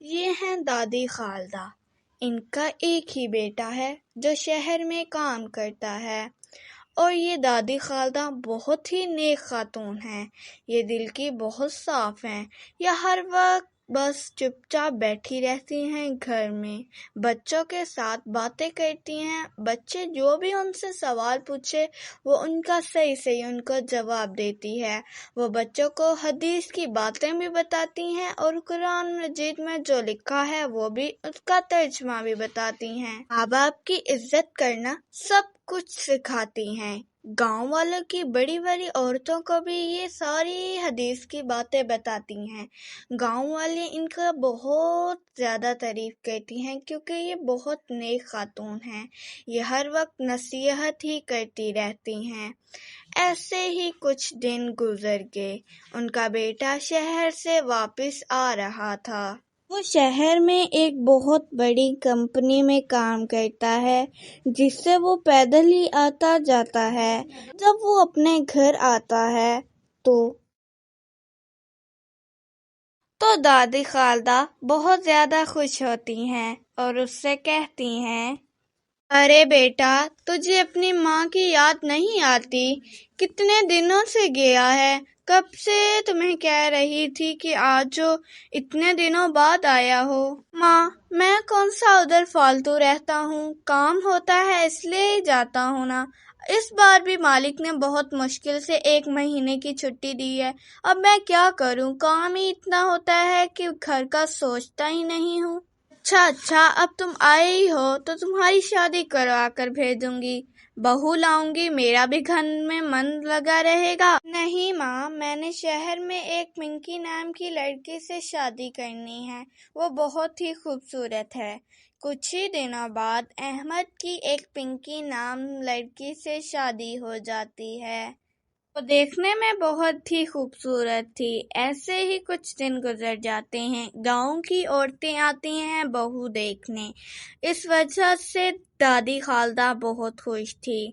یہ ہیں دادی خالدہ۔ ان کا ایک ہی بیٹا ہے جو شہر میں کام کرتا ہے، اور یہ دادی خالدہ بہت ہی نیک خاتون ہیں۔ یہ دل کی بہت صاف ہیں۔ یہ ہر وقت بس چپ چاپ بیٹھی رہتی ہیں گھر میں، بچوں کے ساتھ باتیں کرتی ہیں۔ بچے جو بھی ان سے سوال پوچھے وہ ان کا صحیح ان کو جواب دیتی ہے۔ وہ بچوں کو حدیث کی باتیں بھی بتاتی ہیں اور قرآن مجید میں جو لکھا ہے وہ بھی اس کا ترجمہ بھی بتاتی ہیں۔ ماں باپ کی عزت کرنا سب کچھ سکھاتی ہیں۔ گاؤں والوں کی بڑی بڑی عورتوں کو بھی یہ ساری حدیث کی باتیں بتاتی ہیں۔ گاؤں والے ان کا بہت زیادہ تعریف کرتی ہیں کیونکہ یہ بہت نیک خاتون ہیں۔ یہ ہر وقت نصیحت ہی کرتی رہتی ہیں۔ ایسے ہی کچھ دن گزر گئے۔ ان کا بیٹا شہر سے واپس آ رہا تھا۔ وہ شہر میں ایک بہت بڑی کمپنی میں کام کرتا ہے جس سے وہ پیدل ہی آتا جاتا ہے۔ جب وہ اپنے گھر آتا ہے تو دادی خالدہ بہت زیادہ خوش ہوتی ہیں اور اس سے کہتی ہیں، ارے بیٹا، تجھے اپنی ماں کی یاد نہیں آتی؟ کتنے دنوں سے گیا ہے، کب سے تمہیں کہہ رہی تھی کہ آج جو اتنے دنوں بعد آیا ہو۔ ماں، میں کون سا ادھر فالتو رہتا ہوں، کام ہوتا ہے اس لیے ہی جاتا ہوں نا۔ اس بار بھی مالک نے بہت مشکل سے 1 مہینے کی چھٹی دی ہے۔ اب میں کیا کروں، کام ہی اتنا ہوتا ہے کہ گھر کا سوچتا ہی نہیں ہوں۔ اچھا، اب تم آئے ہی ہو تو تمہاری شادی کروا کر بھیجوں گی، بہو لاؤں گی، میرا بھی گھر میں من لگا رہے گا۔ نہیں ماں، میں نے شہر میں ایک پنکی نام کی لڑکی سے شادی کرنی ہے، وہ بہت ہی خوبصورت ہے۔ کچھ ہی دنوں بعد احمد کی ایک پنکی نام لڑکی سے شادی ہو جاتی ہے۔ وہ دیکھنے میں بہت ہی خوبصورت تھی۔ ایسے ہی کچھ دن گزر جاتے ہیں۔ گاؤں کی عورتیں آتی ہیں بہو دیکھنے، اس وجہ سے دادی خالدہ بہت خوش تھی۔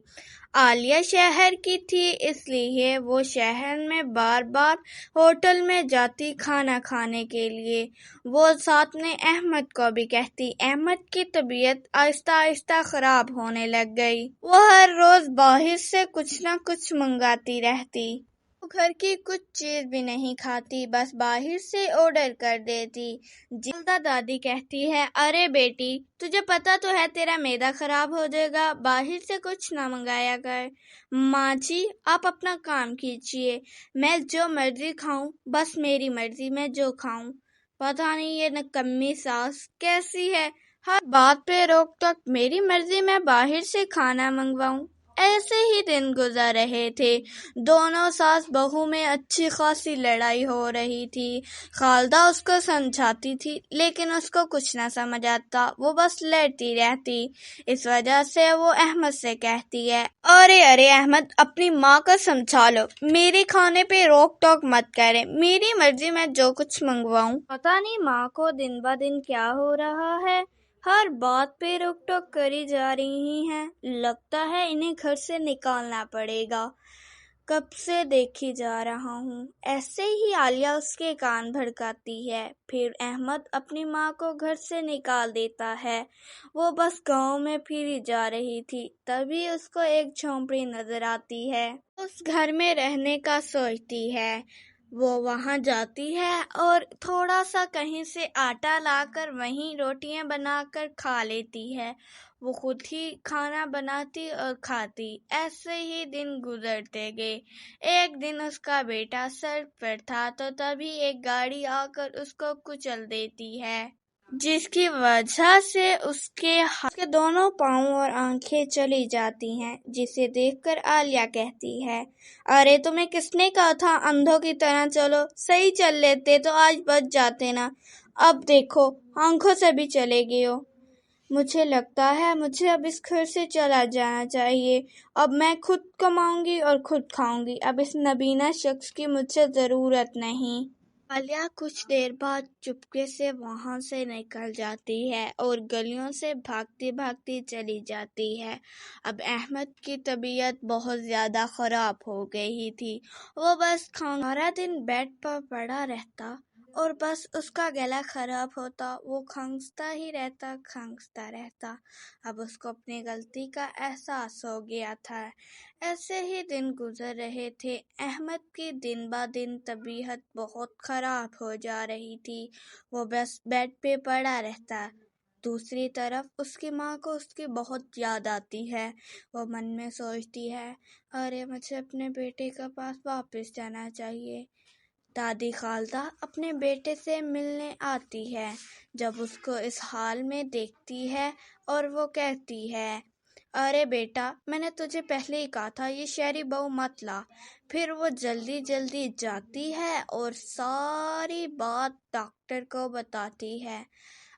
عالیہ شہر کی تھی، اس لیے وہ شہر میں بار بار ہوٹل میں جاتی کھانا کھانے کے لیے۔ وہ ساتھ میں احمد کو بھی کہتی۔ احمد کی طبیعت آہستہ آہستہ خراب ہونے لگ گئی۔ وہ ہر روز باہر سے کچھ نہ کچھ منگاتی رہتی۔ وہ گھر کی کچھ چیز بھی نہیں کھاتی، بس باہر سے آرڈر کر دیتی۔ خالدہ دادی کہتی ہے، ارے بیٹی، تجھے پتا تو ہے تیرا معدہ خراب ہو جائے گا، باہر سے کچھ نہ منگایا کر۔ ماں جی، آپ اپنا کام کیجیے، میں جو مرضی کھاؤں، بس میری مرضی، میں جو کھاؤں۔ پتہ نہیں یہ نکمی ساس کیسی ہے، ہر بات پہ روک ٹوک، میری مرضی میں باہر سے کھانا منگواؤں۔ ایسے ہی دن گزر رہے تھے۔ دونوں ساس بہو میں اچھی خاصی لڑائی ہو رہی تھی۔ خالدہ اس کو سمجھاتی تھی لیکن اس کو کچھ نہ سمجھ آتا، وہ بس لڑتی رہتی۔ اس وجہ سے وہ احمد سے کہتی ہے، ارے احمد، اپنی ماں کو سمجھا لو، میرے کھانے پہ روک ٹوک مت کرے، میری مرضی میں جو کچھ منگواؤں۔ پتہ نہیں ماں کو دن بہ دن کیا ہو رہا ہے، ہر بات پہ روک ٹوک کری جا رہی ہیں، لگتا ہے انہیں گھر سے نکالنا پڑے گا۔ کب سے دیکھی جا رہا ہوں۔ ایسے ہی عالیہ اس کے کان بھڑکاتی ہے۔ پھر احمد اپنی ماں کو گھر سے نکال دیتا ہے۔ وہ بس گاؤں میں پھری جا رہی تھی، تبھی اس کو ایک جھونپڑی نظر آتی ہے۔ اس گھر میں رہنے کا سوچتی ہے۔ وہ وہاں جاتی ہے اور تھوڑا سا کہیں سے آٹا لا کر وہیں روٹیاں بنا کر کھا لیتی ہے۔ وہ خود ہی کھانا بناتی اور کھاتی۔ ایسے ہی دن گزرتے گئے۔ ایک دن اس کا بیٹا سڑک پر تھا تو تبھی ایک گاڑی آ کر اس کو کچل دیتی ہے، جس کی وجہ سے اس کے دونوں پاؤں اور آنکھیں چلی جاتی ہیں، جسے دیکھ کر عالیہ کہتی ہے، ارے تمہیں کس نے کہا تھا اندھوں کی طرح چلو، صحیح چل لیتے تو آج بچ جاتے نا، اب دیکھو آنکھوں سے بھی چلے گئے ہو۔ مجھے لگتا ہے مجھے اب اس گھر سے چلا جانا چاہیے، اب میں خود کماؤں گی اور خود کھاؤں گی، اب اس نبینا شخص کی مجھے ضرورت نہیں۔ عالیہ کچھ دیر بعد چپکے سے وہاں سے نکل جاتی ہے اور گلیوں سے بھاگتی بھاگتی چلی جاتی ہے۔ اب احمد کی طبیعت بہت زیادہ خراب ہو گئی تھی۔ وہ بس سارا دن بیڈ پر پڑا رہتا اور بس اس کا گلا خراب ہوتا، وہ کھنگتا ہی رہتا۔ اب اس کو اپنی غلطی کا احساس ہو گیا تھا۔ ایسے ہی دن گزر رہے تھے۔ احمد کی دن با دن طبیعت بہت خراب ہو جا رہی تھی، وہ بس بیڈ پہ پڑا رہتا۔ دوسری طرف اس کی ماں کو اس کی بہت یاد آتی ہے۔ وہ من میں سوچتی ہے، ارے مجھے اپنے بیٹے کے پاس واپس جانا چاہیے۔ دادی خالدہ اپنے بیٹے سے ملنے آتی ہے جب اس کو اس حال میں دیکھتی ہے، اور وہ کہتی ہے، ارے بیٹا، میں نے تجھے پہلے ہی کہا تھا یہ شہری بہو مت لا۔ پھر وہ جلدی جلدی جاتی ہے اور ساری بات ڈاکٹر کو بتاتی ہے۔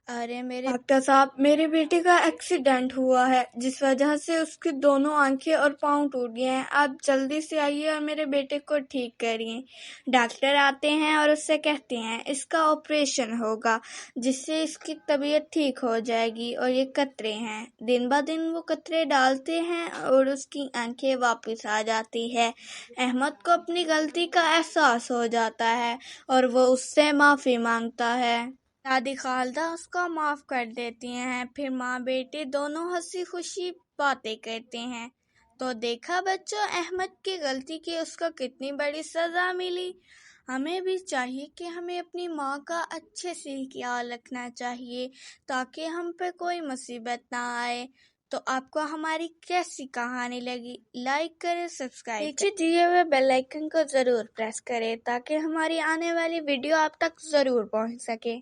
ارے ڈاکٹر صاحب، میرے بیٹے کا ایکسیڈنٹ ہوا ہے جس وجہ سے اس کی دونوں آنکھیں اور پاؤں ٹوٹ گئے ہیں۔ آپ جلدی سے آئیے اور میرے بیٹے کو ٹھیک کریے۔ ڈاکٹر آتے ہیں اور اس سے کہتے ہیں اس کا آپریشن ہوگا جس سے اس کی طبیعت ٹھیک ہو جائے گی، اور یہ قطرے ہیں۔ دن با دن وہ قطرے ڈالتے ہیں اور اس کی آنکھیں واپس آ جاتی ہے۔ احمد کو اپنی غلطی کا احساس ہو جاتا ہے اور وہ اس سے معافی مانگتا ہے۔ دادی خالدہ اس کو معاف کر دیتی ہیں۔ پھر ماں بیٹے دونوں ہنسی خوشی باتیں کرتے ہیں۔ تو دیکھا بچوں، احمد کی غلطی کی اس کو کتنی بڑی سزا ملی۔ ہمیں بھی چاہیے کہ ہمیں اپنی ماں کا اچھے سے خیال رکھنا چاہیے تاکہ ہم پہ کوئی مصیبت نہ آئے۔ تو آپ کو ہماری کیسی کہانی لگی؟ لائک کریں، سبسکرائب کریں، نیچے دیے ہوئے بیل آئیکن کو ضرور پریس کریں تاکہ ہماری آنے والی ویڈیو آپ تک ضرور پہنچ سکے۔